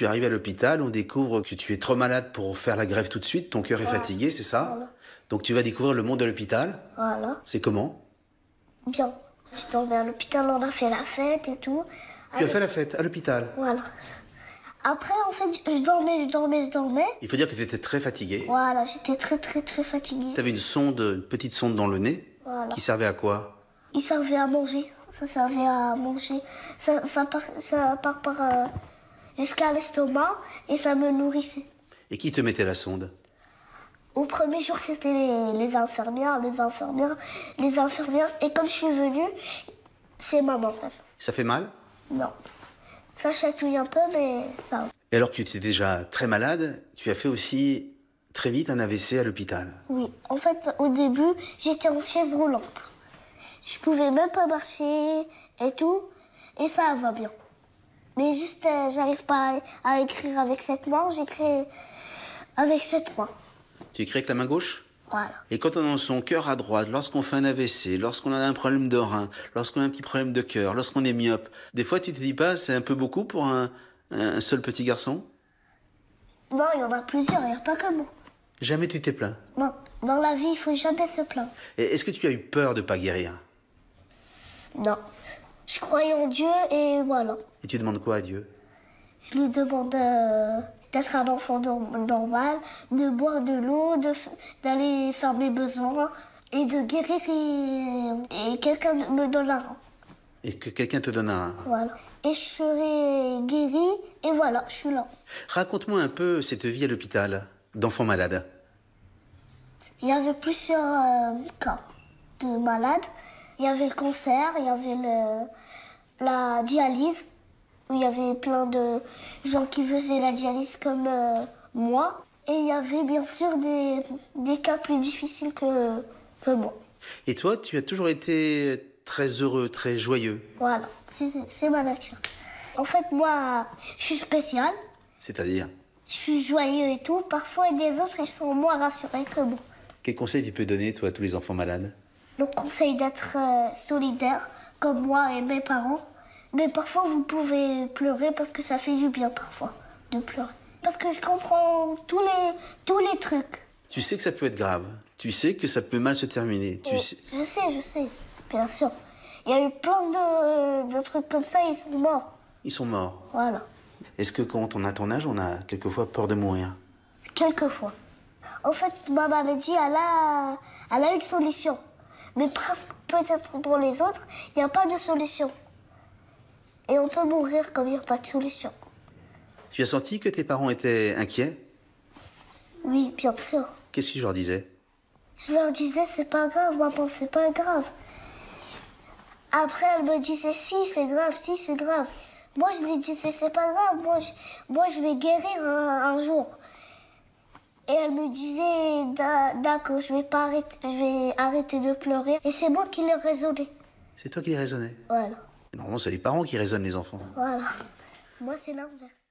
tu arrives à l'hôpital, on découvre que tu es trop malade pour faire la greffe tout de suite, ton cœur est fatigué, c'est ça? Voilà. Donc tu vas découvrir le monde de l'hôpital. Voilà. C'est comment? Bien. Je dormais à l'hôpital, on a fait la fête et tout. Tu as fait la fête à l'hôpital. Voilà. Après, en fait, je dormais. Il faut dire que tu étais très fatigué. Voilà, j'étais très fatiguée. Tu avais une petite sonde dans le nez. Voilà. Qui servait à quoi? Il servait à manger. Ça servait à manger. Ça part jusqu'à l'estomac et ça me nourrissait. Et qui te mettait la sonde? Au premier jour, c'était les infirmières. Et comme je suis venue, c'est maman. En fait. Ça fait mal? Non. Ça chatouille un peu, mais ça va. Et alors que tu étais déjà très malade, tu as fait aussi très vite un AVC à l'hôpital. Oui. En fait, au début, j'étais en chaise roulante. Je pouvais même pas marcher et tout. Et ça va bien. Mais juste, j'arrive pas à écrire avec cette main. J'écris avec cette main. Tu écris avec la main gauche? Voilà. Et quand on a son cœur à droite, lorsqu'on fait un AVC, lorsqu'on a un problème de rein, lorsqu'on a un petit problème de cœur, lorsqu'on est myope, des fois tu te dis pas c'est un peu beaucoup pour un seul petit garçon? Non, il y en a plusieurs, il n'y a pas que moi. Jamais tu t'es plaint? Non, dans la vie, il faut jamais se plaindre. Et est-ce que tu as eu peur de pas guérir? Non. Je croyais en Dieu et voilà. Et tu demandes quoi à Dieu? Je lui demande d'être un enfant normal, de boire de l'eau, d'aller faire mes besoins et de guérir et quelqu'un me donne un rein. Et que quelqu'un te donne un... Voilà. Et je serai guérie et voilà, je suis là. Raconte-moi un peu cette vie à l'hôpital d'enfant malade. Il y avait plusieurs cas de malades. Il y avait le cancer, il y avait la dialyse, où il y avait plein de gens qui faisaient la dialyse comme moi. Et il y avait bien sûr des cas plus difficiles que moi. Et toi, tu as toujours été très heureux, très joyeux. Voilà, c'est ma nature. En fait, moi, je suis spéciale. C'est-à-dire? Je suis joyeux et tout. Parfois, des autres, ils sont moins rassurés que moi. Quel conseil tu peux donner, toi, à tous les enfants malades? Le conseil d'être solidaire, comme moi et mes parents. Mais parfois, vous pouvez pleurer parce que ça fait du bien, parfois, de pleurer. Parce que je comprends tous les trucs. Tu sais que ça peut être grave. Tu sais que ça peut mal se terminer. Je sais, bien sûr. Il y a eu plein de trucs comme ça, ils sont morts. Ils sont morts. Voilà. Est-ce que quand on a ton âge, on a quelquefois peur de mourir? Quelquefois. En fait, ma maladie, elle a une solution. Mais presque peut-être dans les autres, il n'y a pas de solution. Et on peut mourir comme il n'y a pas de solution. Tu as senti que tes parents étaient inquiets? Oui, bien sûr. Qu'est-ce que tu leur disais? Je leur disais, c'est pas grave, maman, c'est pas grave. Après, elle me disait, si, c'est grave, si, c'est grave. Moi, je lui disais, c'est pas grave, moi, je vais guérir un jour. Et elle me disait, d'accord, je vais arrêter de pleurer. Et c'est moi qui l'ai raisonné. C'est toi qui les raisonnais? Voilà. Normalement, c'est les parents qui raisonnent les enfants. Voilà. Moi, c'est l'inverse.